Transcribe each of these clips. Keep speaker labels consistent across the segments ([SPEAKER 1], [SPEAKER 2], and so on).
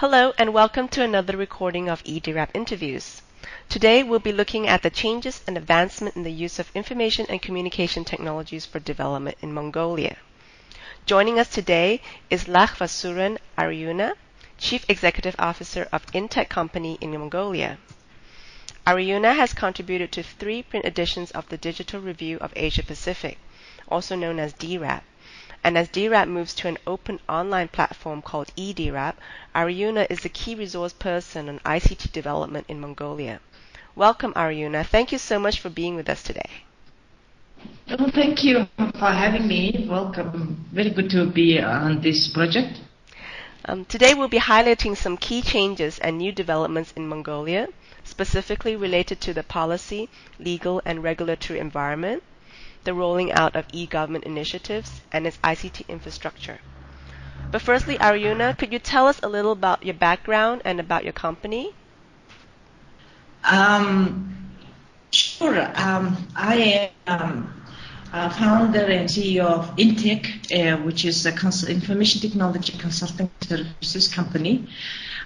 [SPEAKER 1] Hello and welcome to another recording of e-DIRAP interviews. Today we'll be looking at the changes and advancement in the use of information and communication technologies for development in Mongolia. Joining us today is Lkhagvasuren Ariunaa, Chief Executive Officer of Intec company in Mongolia. Ariunaa has contributed to 3 print editions of the Digital Review of Asia Pacific, also known as DIRAP. And as DIRAP moves to an open online platform called e-DIRAP, Ariunaa is the key resource person on ICT development in Mongolia. Welcome, Ariunaa. Thank you so much for being with us today.
[SPEAKER 2] Well, thank you for having me. Welcome. Very good to be on this project.
[SPEAKER 1] Today we'll be highlighting some key changes and new developments in Mongolia, specifically related to the policy, legal, and regulatory environment, the rolling out of e-government initiatives, and its ICT infrastructure. But firstly, Ariunaa, could you tell us a little about your background and about your company?
[SPEAKER 2] Sure. I am founder and CEO of Intec, which is a information technology consulting services company.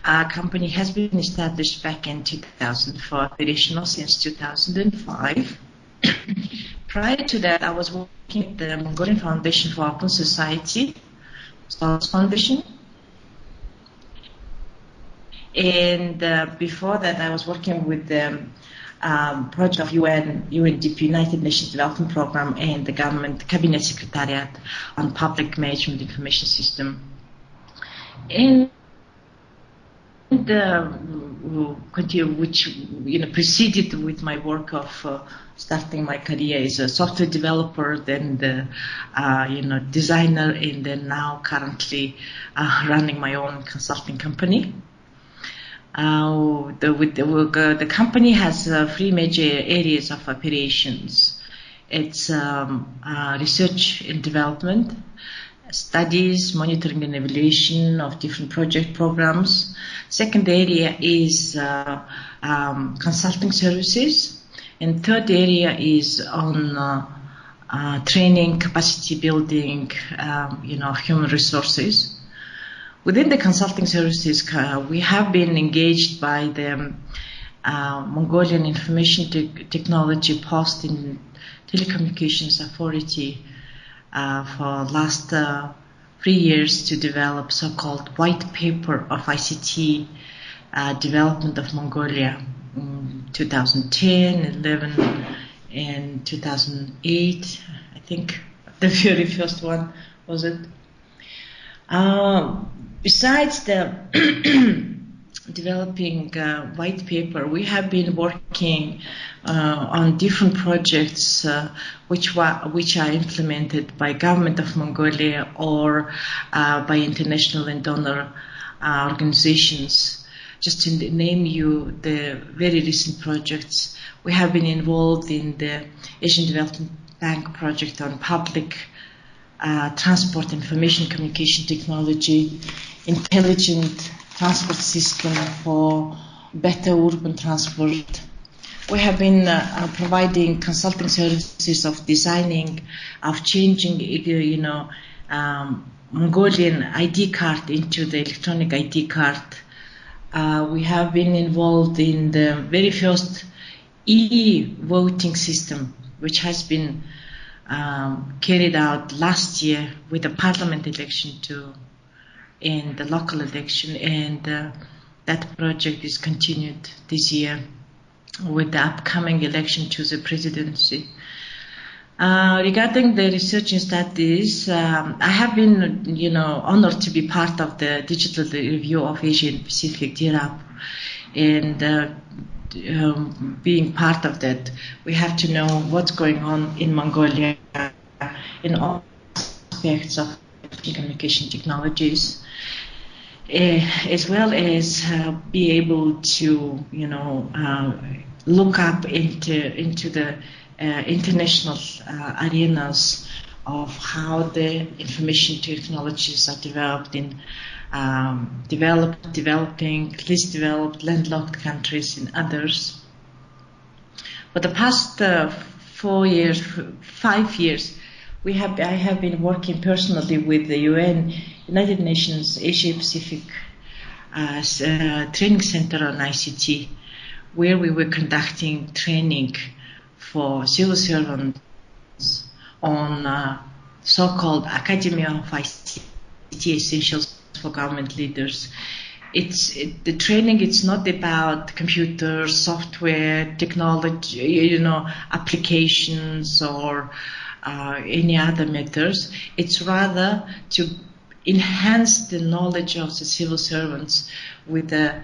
[SPEAKER 2] Our company has been established back in 2004, operational since 2005. Prior to that, I was working at the Mongolian Foundation for Open Society, Foundation. And before that, I was working with the project of UNDP, United Nations Development Program, and the government cabinet secretariat on public management information system. And which preceded with my work of starting my career as a software developer, then the designer, and then now currently running my own consulting company. The company has 3 major areas of operations. It's research and development, studies, monitoring and evaluation of different project programs. Second area is consulting services. And third area is on training, capacity building, human resources. Within the consulting services, we have been engaged by the Mongolian Information Technology Post and Telecommunications Authority for last 3 years to develop so-called white paper of ICT development of Mongolia. 2010, 11, and 2008, I think the very first one was it. Besides the developing white paper, we have been working on different projects which are implemented by government of Mongolia or by international and donor organizations. Just to name you the very recent projects, we have been involved in the Asian Development Bank project on public transport information communication technology, intelligent transport system for better urban transport. We have been providing consulting services of designing, of changing, Mongolian ID card into the electronic ID card. We have been involved in the very first e-voting system, which has been carried out last year with the parliament election and the local election, and that project is continued this year with the upcoming election to the presidency. Regarding the research and studies, I have been, honored to be part of the Digital Review of Asia Pacific, DIRAP, and being part of that, we have to know what's going on in Mongolia in all aspects of communication technologies, as well as be able to, look up into the international arenas of how the information technologies are developed in developing, least developed, landlocked countries and others. For the past 5 years, I have been working personally with the United Nations Asia Pacific training center on ICT, where we were conducting training for civil servants on so-called Academy of ICT Essentials for Government Leaders. The training, it's not about computers, software, technology, applications or any other methods. It's rather to enhance the knowledge of the civil servants with the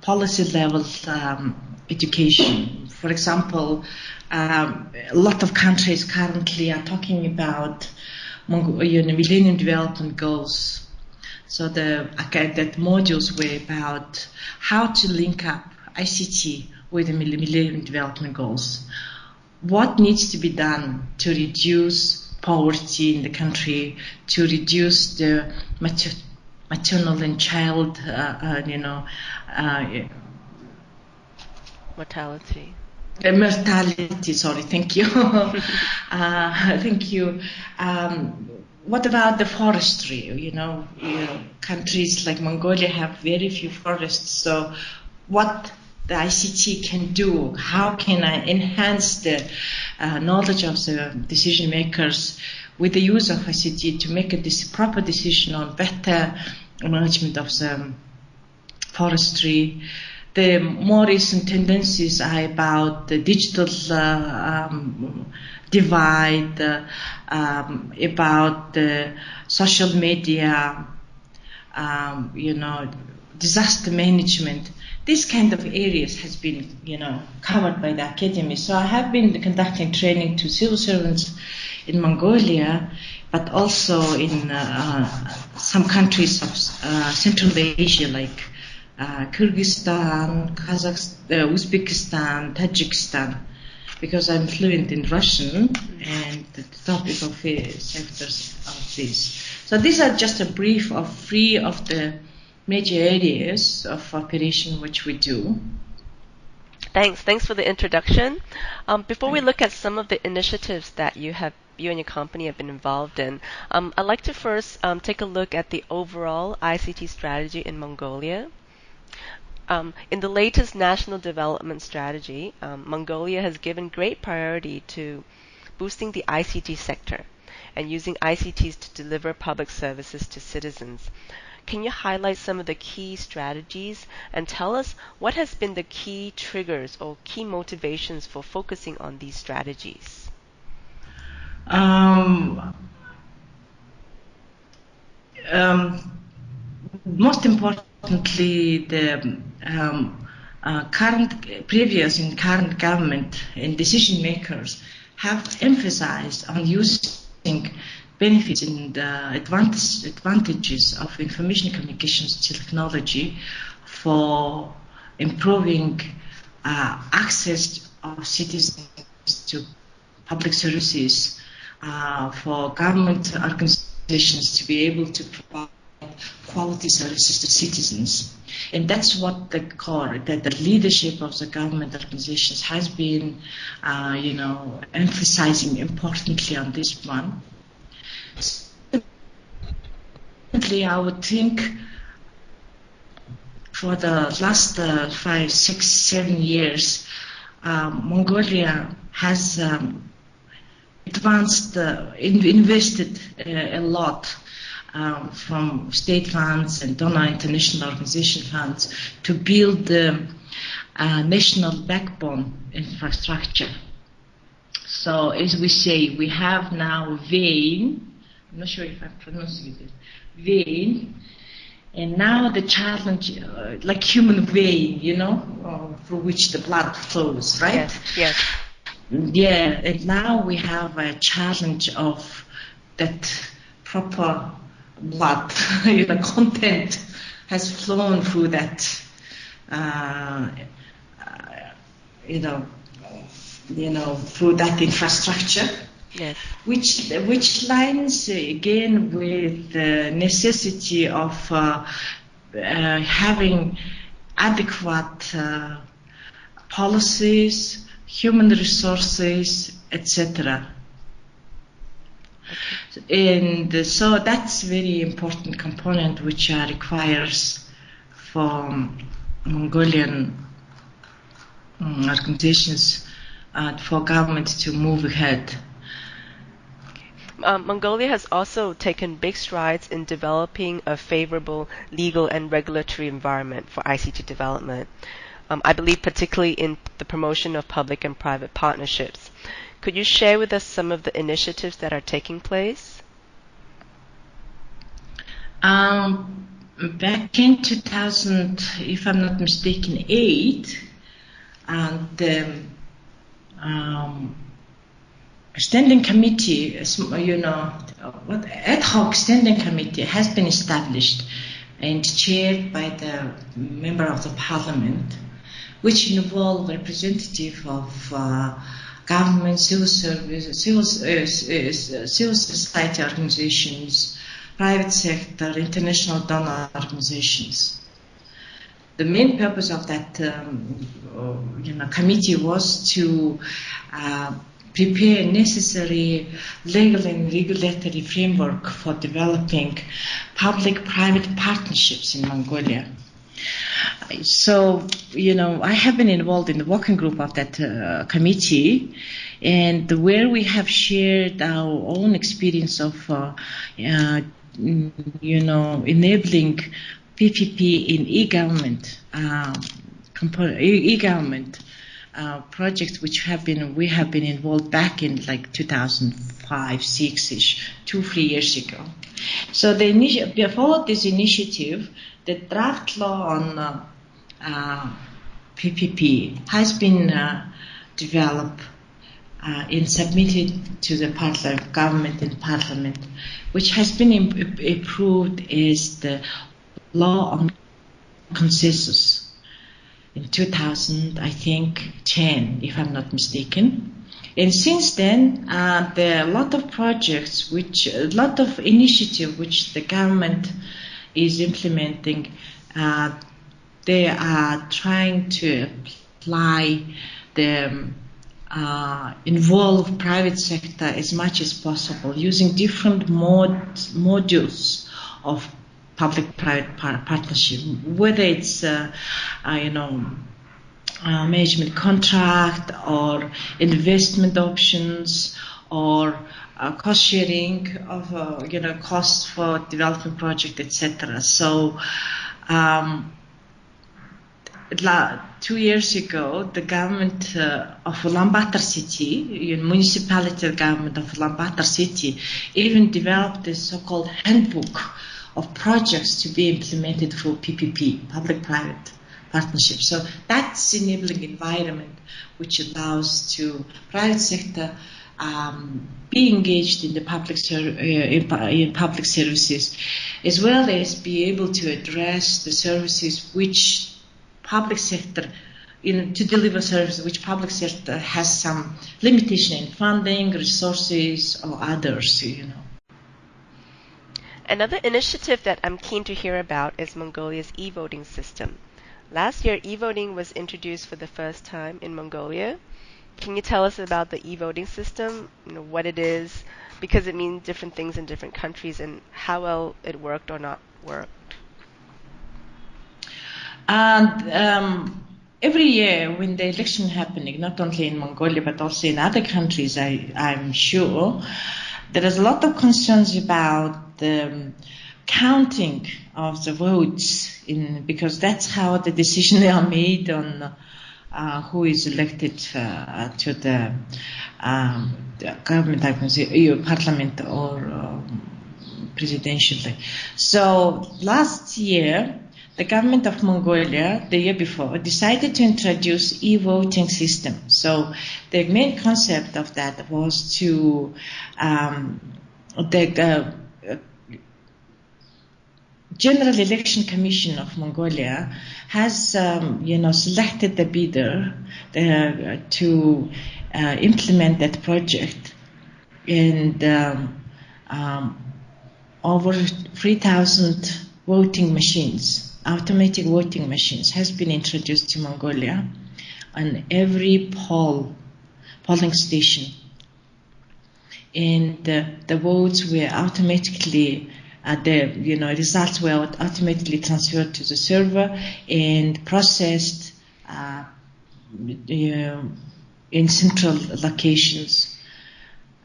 [SPEAKER 2] policy level education. For example, a lot of countries currently are talking about Millennium Development Goals. So that modules were about how to link up ICT with the Millennium Development Goals. What needs to be done to reduce poverty in the country, to reduce the maternal and child,
[SPEAKER 1] mortality.
[SPEAKER 2] Mortality, sorry, thank you. Thank you. What about the forestry? Countries like Mongolia have very few forests. So what the ICT can do, how can I enhance the knowledge of the decision makers with the use of ICT to make a proper decision on better management of the forestry. The more recent tendencies are about the digital divide, about the social media, disaster management. This kind of areas has been, covered by the academy. So I have been conducting training to civil servants in Mongolia, but also in some countries of Central Asia, like Kyrgyzstan, Kazakhstan, Uzbekistan, Tajikistan, because I'm fluent in Russian and the topical sectors of this. So these are just a brief of three of the major areas of operation which we do.
[SPEAKER 1] Thanks for the introduction. Before we look at some of the initiatives that you and your company have been involved in, I'd like to first take a look at the overall ICT strategy in Mongolia. In the latest National Development Strategy, Mongolia has given great priority to boosting the ICT sector and using ICTs to deliver public services to citizens. Can you highlight some of the key strategies and tell us what has been the key triggers or key motivations for focusing on these strategies?
[SPEAKER 2] Most importantly, the current government and decision makers have emphasized on using benefits and advantages of information communications technology for improving access of citizens to public services, for government organizations to be able to provide quality services to citizens. And that's what the core, that the leadership of the government organizations has been, emphasizing importantly on this one. I would think for the last 5, 6, 7 years, Mongolia has invested a lot from state funds and donor international organization funds to build the national backbone infrastructure. So as we say, we have now vein, I'm not sure if I'm pronouncing it, vein, and now the challenge, like human vein, through which the blood flows, right?
[SPEAKER 1] Yes.
[SPEAKER 2] Yeah, and now we have a challenge of that proper blood, content has flown through that, through that infrastructure.
[SPEAKER 1] Yes.
[SPEAKER 2] Which lines again with the necessity of having adequate policies, human resources, etc. And so that's a very important component which requires for Mongolian organizations, for government to move ahead.
[SPEAKER 1] Mongolia has also taken big strides in developing a favorable legal and regulatory environment for ICT development. I believe particularly in the promotion of public and private partnerships. Could you share with us some of the initiatives that are taking place?
[SPEAKER 2] Back in 2000, if I'm not mistaken, 8, the standing committee, ad hoc standing committee has been established and chaired by the member of the parliament, which involve representative of government, civil service, civil society organizations, private sector, international donor organizations. The main purpose of that committee was to prepare necessary legal and regulatory framework for developing public-private partnerships in Mongolia. So, I have been involved in the working group of that committee, and where we have shared our own experience of, enabling PPP in e-government, projects which we have been involved back in like 2005, 6-ish, 2-3 years ago. So before this initiative, the draft law on PPP has been developed and submitted to the government and parliament, which has been approved as the law on consensus in 2000, I think, 10, if I'm not mistaken. And since then, there are a lot of projects, a lot of initiatives which the government is implementing. They are trying to apply involve private sector as much as possible, using different modules of public-private partnership, whether it's management contract or investment options or cost sharing of costs for development project, etc. So 2 years ago, the government of Ulaanbaatar city, municipality government of Ulaanbaatar city, even developed a so-called handbook of projects to be implemented for PPP, public-private partnership. So that's enabling environment which allows to private sector be engaged in the public services, as well as be able to address the services which public sector, to deliver services which public sector has some limitation in funding, resources, or others,
[SPEAKER 1] Another initiative that I'm keen to hear about is Mongolia's e-voting system. Last year, e-voting was introduced for the first time in Mongolia. Can you tell us about the e-voting system, what it is, because it means different things in different countries, and how well it worked or not worked?
[SPEAKER 2] And every year when the election happening, not only in Mongolia but also in other countries, I'm sure, there is a lot of concerns about the counting of the votes, because that's how the decisions are made on who is elected to the government, parliament or presidentially. So last year, the government of Mongolia, the year before, decided to introduce e-voting system. So the main concept of that was to the General Election Commission of Mongolia has selected the bidder to implement that project, and over 3,000 voting machines, automatic voting machines, has been introduced to Mongolia on every polling station, and the votes were automatically the results were automatically transferred to the server and processed in central locations.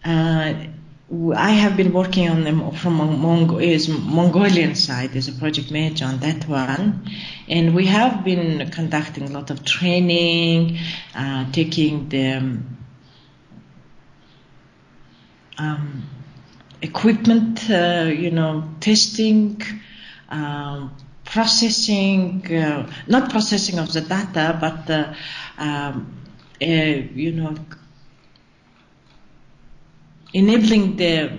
[SPEAKER 2] I have been working on them from Mongolian side as a project manager on that one, and we have been conducting a lot of training, taking the equipment, testing, processing, not processing of the data, but enabling the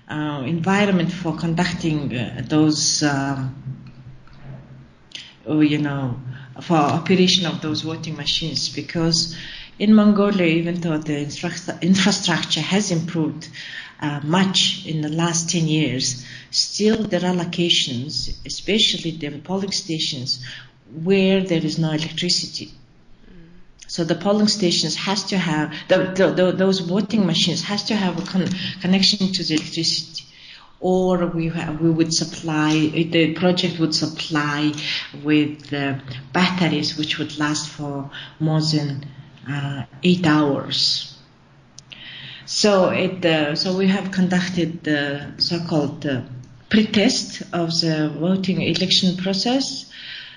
[SPEAKER 2] environment for conducting those, for operation of those voting machines. Because in Mongolia, even though the infrastructure has improved much in the last 10 years, still there are locations, especially the polling stations, where there is no electricity. So the polling stations has to have, those voting machines has to have a connection to the electricity. Or we would supply, the project would supply with batteries which would last for more than 8 hours. So we have conducted the so-called pre-test of the voting election process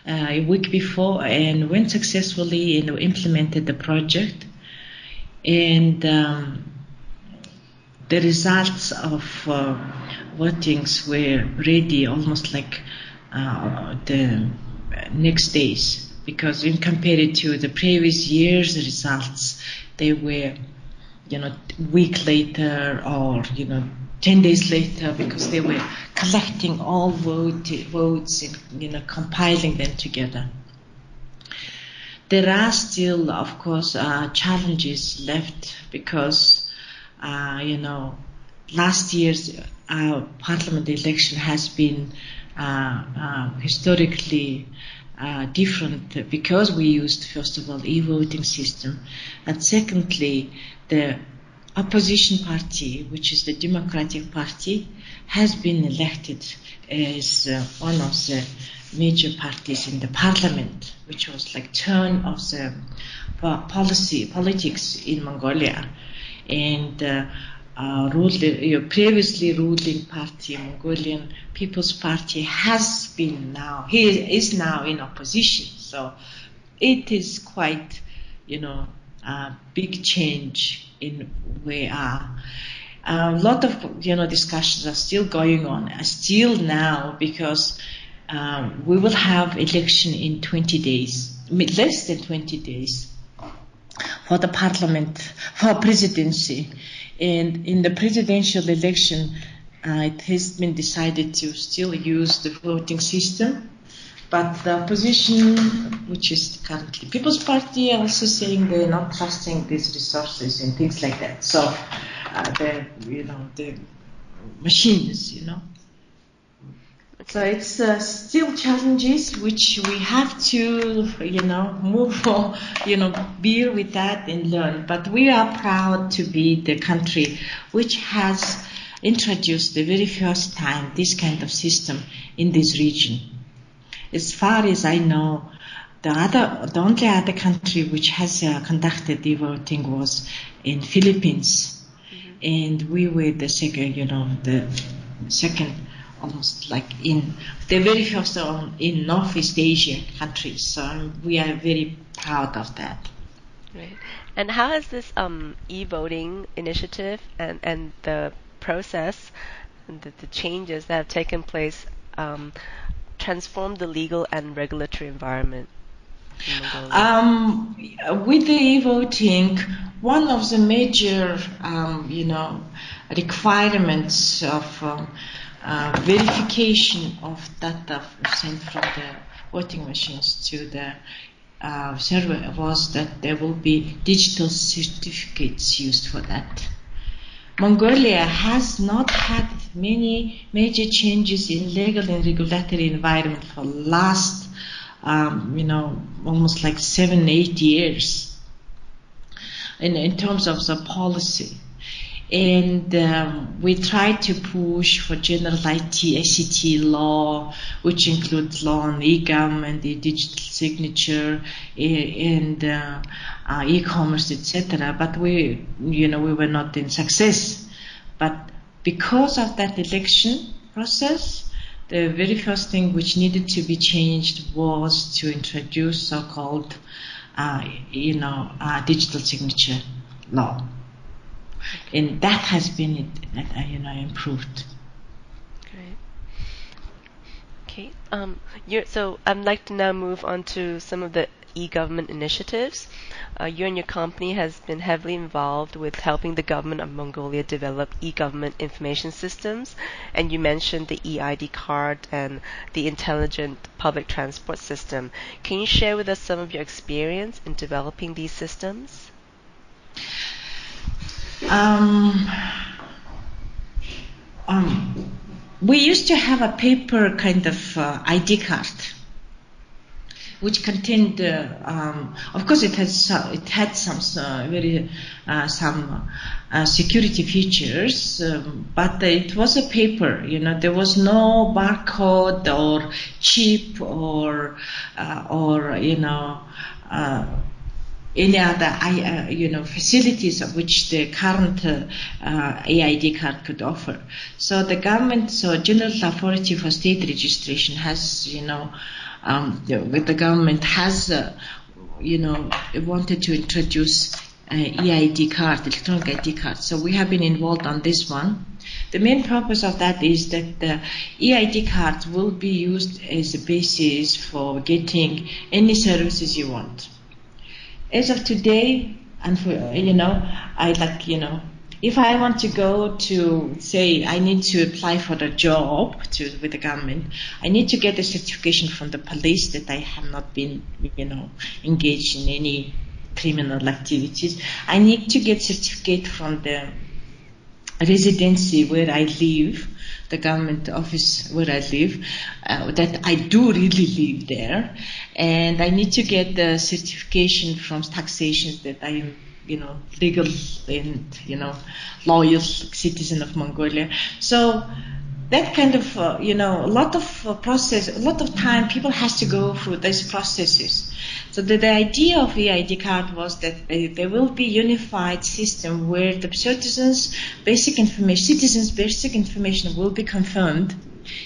[SPEAKER 2] a week before, and went successfully and implemented the project. And the results of votings were ready almost like the next days, because when compared to the previous year's results, they were, week later or 10 days later, because they were collecting all votes and compiling them together. There are still, of course, challenges left, because last year's parliament election has been historically different, because we used, first of all, e-voting system, and secondly, the opposition party, which is the Democratic Party, has been elected as one of the major parties in the parliament, which was like turn of the politics in Mongolia. And previously ruling party, Mongolian People's Party, is now in opposition. So it is quite, a big change in where we are. A lot of discussions are still going on, still now, because we will have election in 20 days, less than 20 days, for the parliament, for presidency. And in the presidential election, it has been decided to still use the voting system. But the opposition, which is currently People's Party, are also saying they're not trusting these resources and things like that. So the machines, So it's still challenges which we have to, move for, bear with that and learn. But we are proud to be the country which has introduced the very first time this kind of system in this region. As far as I know, the only other country which has conducted the voting was in Philippines, and we were the second, almost like in the very first in Northeast Asian countries. So we are very proud of that.
[SPEAKER 1] Right. And how has this e-voting initiative and the process and the changes that have taken place transformed the legal and regulatory environment in Mongolia?
[SPEAKER 2] With the e-voting, one of the major, requirements of verification of data sent from the voting machines to the server was that there will be digital certificates used for that. Mongolia has not had many major changes in legal and regulatory environment for last, almost like 7-8 years in terms of the policy. And we try to push for general IT, ICT law, which includes law on e-government, the digital signature, and e-commerce, etc. But we were not in success. But because of that election process, the very first thing which needed to be changed was to introduce so-called, digital signature law. And that has been improved.
[SPEAKER 1] Great. Okay. So I'd like to now move on to some of the e-government initiatives. You and your company has been heavily involved with helping the government of Mongolia develop e-government information systems, and you mentioned the e-ID card and the intelligent public transport system. Can you share with us some of your experience in developing these systems?
[SPEAKER 2] We used to have a paper kind of ID card, which contained, of course, it had some security features, but it was a paper. There was no barcode or chip or any other facilities of which the current e-ID card could offer. So the government, General Authority for State Registration has, the government has, wanted to introduce e-ID card, electronic ID card. So we have been involved on this one. The main purpose of that is that the e-ID card will be used as a basis for getting any services you want. As of today, and for, if I want to go to, say, I need to apply for a job with the government, I need to get a certification from the police that I have not been, engaged in any criminal activities. I need to get certificate from the residency where I live, the government office where I live, that I do really live there, and I need to get the certification from taxations that I am, legal and, loyal citizen of Mongolia. So that kind of, a lot of process, a lot of time people has to go through these processes. So the idea of the ID card was that there will be unified system where the citizens' basic information will be confirmed,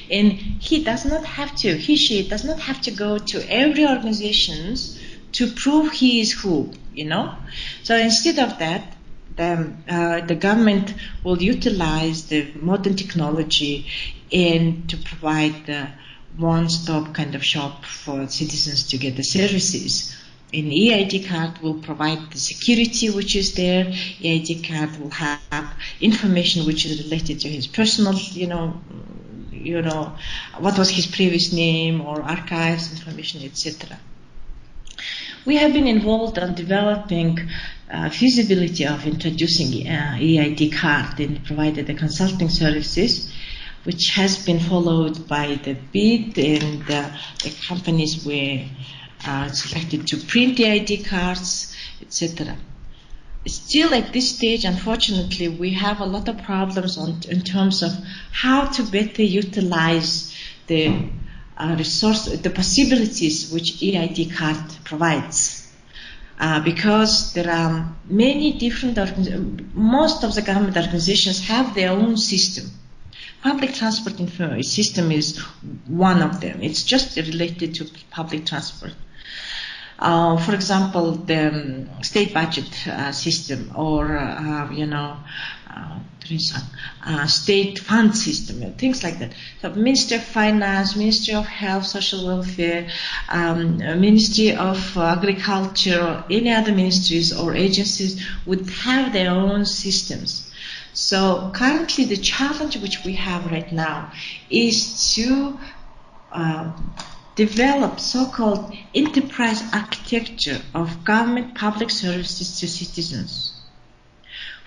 [SPEAKER 2] and he she does not have to go to every organization to prove he is who, So instead of that, the government will utilize the modern technology and to provide the one-stop kind of shop for citizens to get the services. An e-ID card will provide the security which is there. E-ID card will have information which is related to his personal, what was his previous name or archives information, etc. We have been involved on developing feasibility of introducing e-ID card and provided the consulting services, which has been followed by the bid, and the companies were selected to print the ID cards, etc. Still at this stage, unfortunately, we have a lot of problems in terms of how to better utilize the the possibilities which e-ID card provides. Because there are many different, most of the government organizations have their own system. Public transport system is one of them. It's just related to public transport. For example, the state budget system, or state fund system, things like that. So Ministry of Finance, Ministry of Health, Social Welfare, Ministry of Agriculture, any other ministries or agencies would have their own systems. So currently the challenge which we have right now is to develop so-called enterprise architecture of government public services to citizens,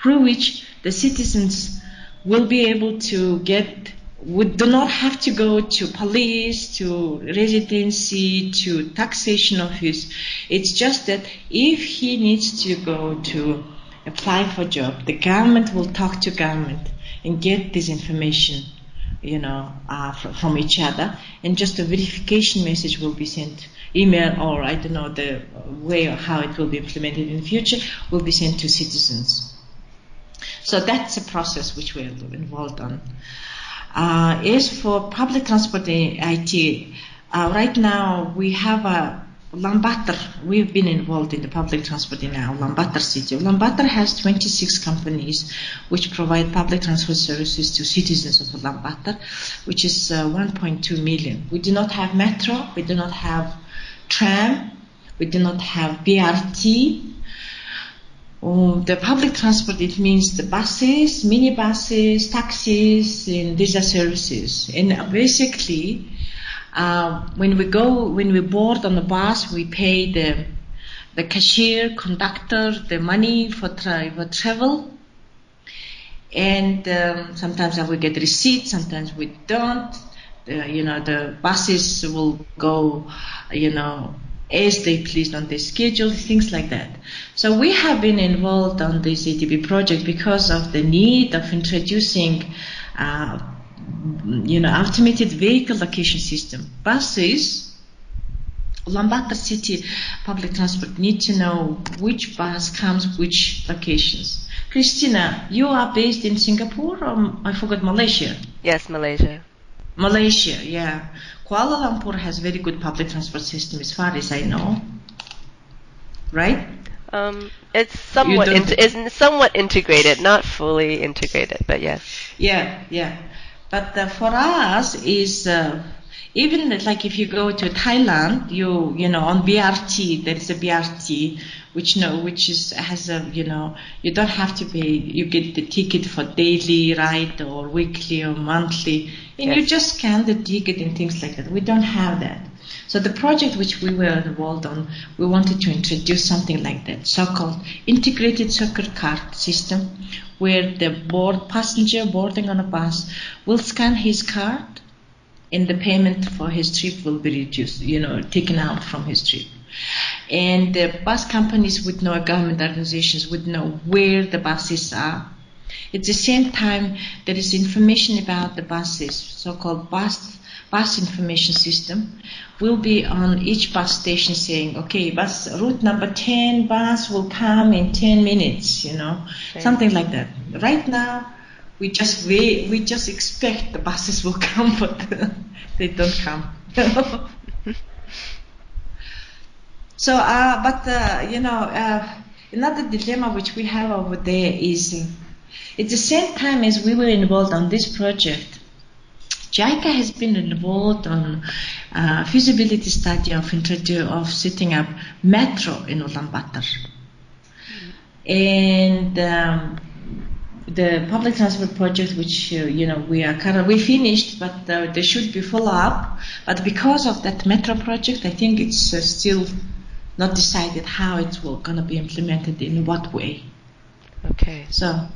[SPEAKER 2] through which the citizens will be able to do not have to go to police, to residency, to taxation office. It's just that if he needs to go to apply for job, the government will talk to government and get this information, from each other, and just a verification message will be sent, email, or I don't know the way or how it will be implemented in the future, will be sent to citizens. So that's a process which we are involved on. As for public transport IT, right now we have a Ulaanbaatar. We've been involved in the public transport in our Ulaanbaatar city. Ulaanbaatar has 26 companies which provide public transport services to citizens of Ulaanbaatar, which is 1.2 million. We do not have metro, we do not have tram, we do not have BRT. The public transport, it means the buses, minibuses, taxis, and these are services. And basically, when we board on the bus, we pay the cashier, conductor, the money for travel. And sometimes we get receipts, sometimes we don't. The buses will go, as they please on their schedule, things like that. So we have been involved on this ATB project because of the need of introducing automated vehicle location system. Buses, Ulaanbaatar city public transport need to know which bus comes which locations. Christina, you are based in Singapore or I forgot Malaysia?
[SPEAKER 1] Yes, Malaysia.
[SPEAKER 2] Malaysia, yeah. Kuala Lumpur has very good public transport system as far as I know. Right?
[SPEAKER 1] It's somewhat integrated, not fully integrated, but yes.
[SPEAKER 2] Yeah. But for us is even like if you go to Thailand, on BRT, there is a BRT which has a you don't have to pay. You get the ticket for daily ride or weekly or monthly, and
[SPEAKER 1] yes.
[SPEAKER 2] You just scan the ticket and things like that. We don't have that. So the project which we were involved on, we wanted to introduce something like that, so-called integrated circuit card system, where the passenger boarding on a bus will scan his card, and the payment for his trip will be reduced, taken out from his trip. And the bus companies would know, government organizations would know where the buses are. At the same time, there is information about the buses, so-called bus information system, will be on each bus station saying, okay, bus route number 10 bus will come in 10 minutes,
[SPEAKER 1] Okay.
[SPEAKER 2] Something like that. Right now, we just expect the buses will come, but they don't come. So, another dilemma which we have over there is, at the same time as we were involved on this project, JICA has been involved on feasibility study of setting up metro in Ulaanbaatar. And the public transport project, which we finished, but there should be follow up. But because of that metro project, I think it's still not decided how it's going to be implemented, in what way.
[SPEAKER 1] Okay.
[SPEAKER 2] So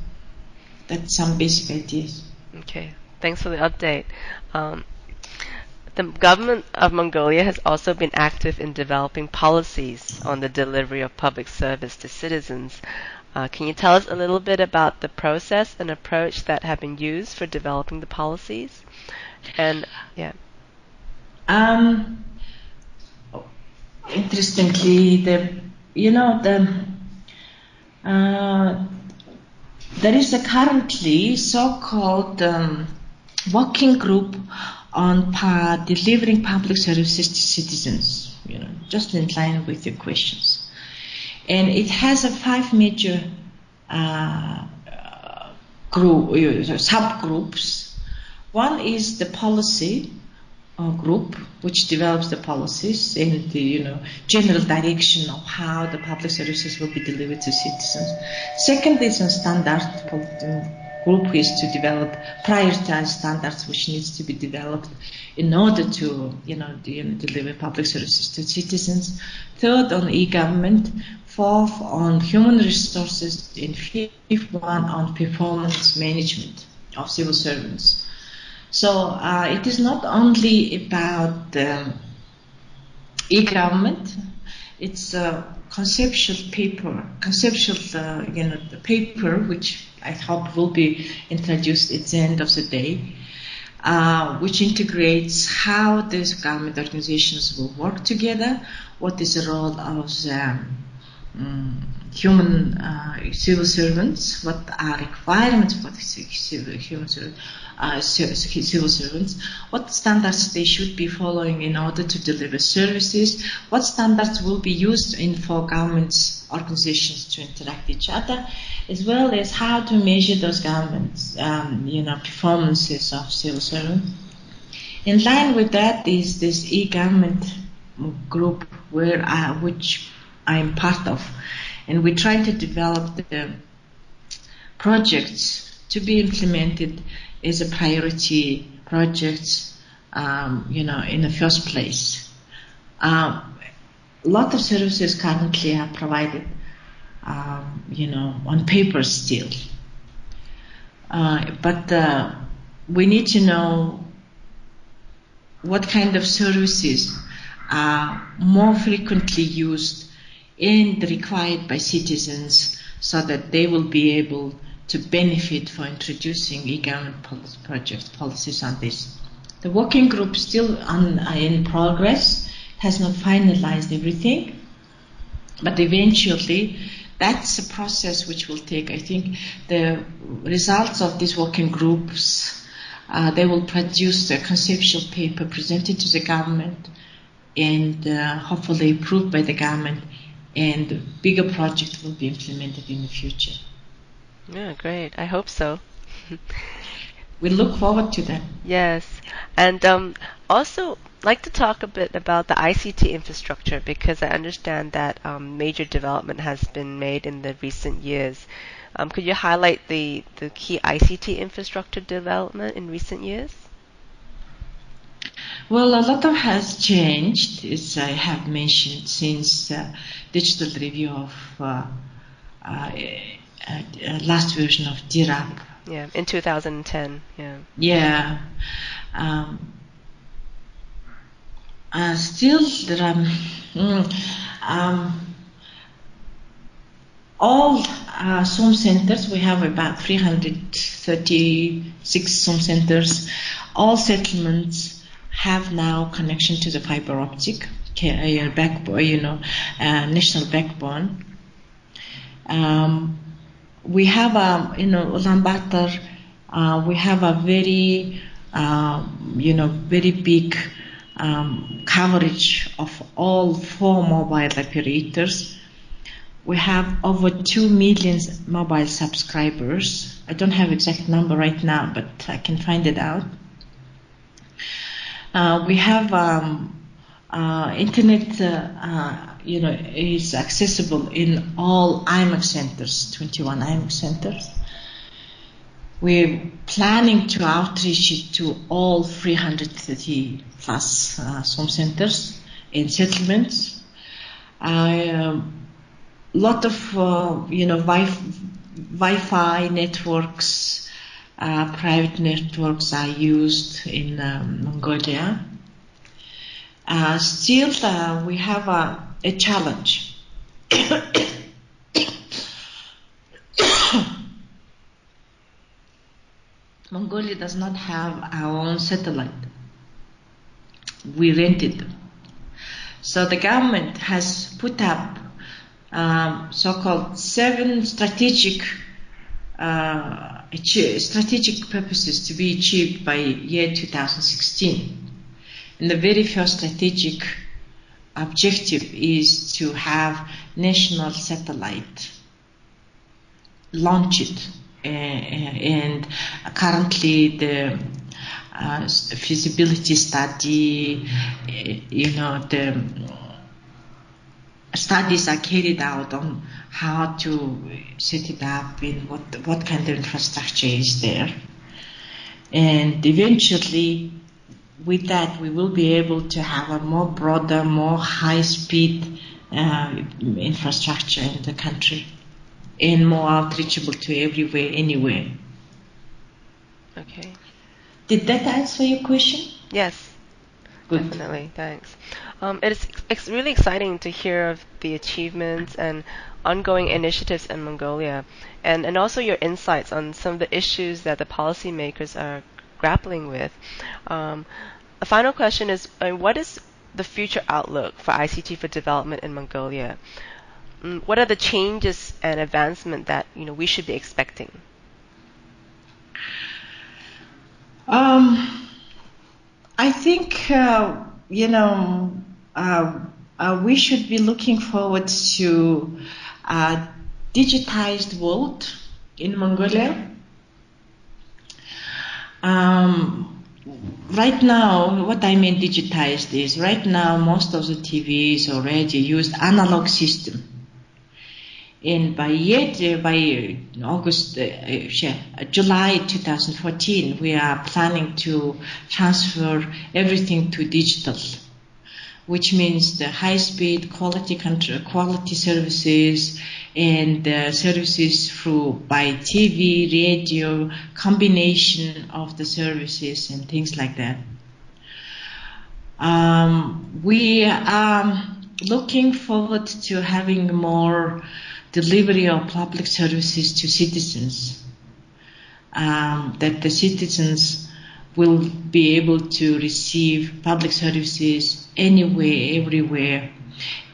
[SPEAKER 2] that's some basic ideas.
[SPEAKER 1] Okay. Thanks for the update. The government of Mongolia has also been active in developing policies on the delivery of public service to citizens. Can you tell us a little bit about the process and approach that have been used for developing the policies? And
[SPEAKER 2] interestingly, there is a currently so-called working group on delivering public services to citizens, just in line with your questions. And it has 5 major subgroups. One is the policy group, which develops the policies and the general direction of how the public services will be delivered to citizens. Second is a standard group, is to develop prioritized standards which needs to be developed in order to deliver public services to citizens. Third, on e-government. Fourth, on human resources. And fifth one, on performance management of civil servants. So it is not only about e-government. It's conceptual paper, the paper which I hope will be introduced at the end of the day, which integrates how these government organizations will work together, what is the role of the human civil servants, what are requirements for the civil servants, what standards they should be following in order to deliver services, what standards will be used for government organizations to interact with each other, as well as how to measure those governments, performances of civil servants. In line with that is this e-government group which I'm part of, and we're trying to develop the projects to be implemented as a priority projects, in the first place. A lot of services currently are provided, on paper still. But we need to know what kind of services are more frequently used and required by citizens so that they will be able to benefit for introducing e-government policies on this. The working group still in progress, has not finalized everything, but eventually that's a process which will take, I think, the results of these working groups, they will produce a conceptual paper presented to the government and hopefully approved by the government, and a bigger project will be implemented in the future.
[SPEAKER 1] Yeah, great. I hope so.
[SPEAKER 2] We look forward to that.
[SPEAKER 1] Yes. And also like to talk a bit about the ICT infrastructure, because I understand that major development has been made in the recent years. Could you highlight the key ICT infrastructure development in recent years?
[SPEAKER 2] Well, a lot has changed, as I have mentioned, since digital review of last version of e-DIRAP.
[SPEAKER 1] Yeah, in 2010. Yeah.
[SPEAKER 2] Yeah. Still, there are all SOM centers. We have about 336 SOM centers. All settlements have now connection to the fiber optic backbone, national backbone. We have Ulaanbaatar, we have a very, very big coverage of all 4 mobile operators. We have over 2 million mobile subscribers. I don't have exact number right now, but I can find it out. We have internet, is accessible in all IMAX centers, 21 IMAX centers. We're planning to outreach it to all 330 plus SOM centers and settlements. Lot of Wi-Fi networks, private networks are used in Mongolia. Still, we have a challenge. Mongolia does not have our own satellite. We rented them. So the government has put up so-called 7 strategic purposes to be achieved by year 2016. And the very first strategic objective is to have national satellite, launch it, and currently the feasibility study, the studies are carried out on how to set it up and what kind of infrastructure is there. And eventually, with that, we will be able to have a more broader, more high-speed infrastructure in the country, and more outreachable to everywhere, anywhere.
[SPEAKER 1] Okay.
[SPEAKER 2] Did that answer your question?
[SPEAKER 1] Yes.
[SPEAKER 2] good.
[SPEAKER 1] Definitely, thanks. It's really exciting to hear of the achievements and ongoing initiatives in Mongolia, and also your insights on some of the issues that the policymakers are grappling with. Um, a final question is, what is the future outlook for ICT for development in Mongolia? What are the changes and advancement that we should be expecting?
[SPEAKER 2] I think we should be looking forward to a digitized world in Mongolia. Right now, what I mean digitized is right now most of the TVs already use analog system. And by July 2014, we are planning to transfer everything to digital, which means the high-speed quality services and services by TV, radio, combination of the services and things like that. We are looking forward to having more delivery of public services to citizens, that the citizens will be able to receive public services anywhere, everywhere,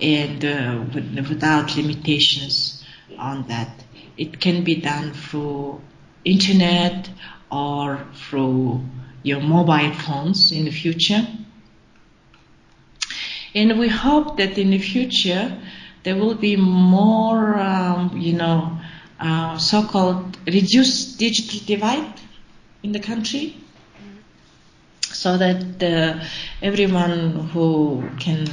[SPEAKER 2] and without limitations on that. It can be done through internet or through your mobile phones in the future. And we hope that in the future there will be more, so-called reduced digital divide in the country, so that everyone who can,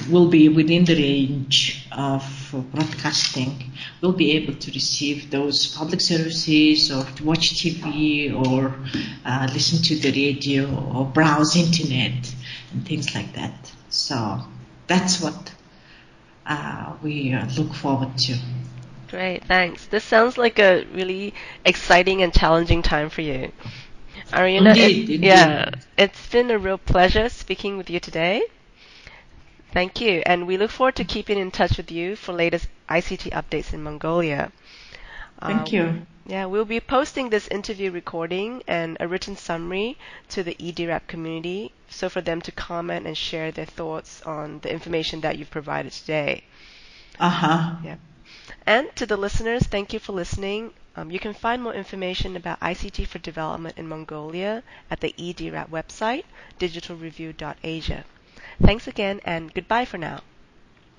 [SPEAKER 2] will be within the range of broadcasting will be able to receive those public services or to watch TV or listen to the radio or browse internet and things like that. So that's what we look forward to.
[SPEAKER 1] Great, thanks. This sounds like a really exciting and challenging time for you. Ariunaa,
[SPEAKER 2] Indeed.
[SPEAKER 1] yeah, it's been a real pleasure speaking with you today. Thank you, and we look forward to keeping in touch with you for latest ICT updates in Mongolia.
[SPEAKER 2] Thank you.
[SPEAKER 1] Yeah, we'll be posting this interview recording and a written summary to the e-DIRAP community, so for them to comment and share their thoughts on the information that you've provided today. Yeah. And to the listeners, thank you for listening. You can find more information about ICT for development in Mongolia at the e-DIRAP website, digitalreview.asia. Thanks again, and goodbye for now.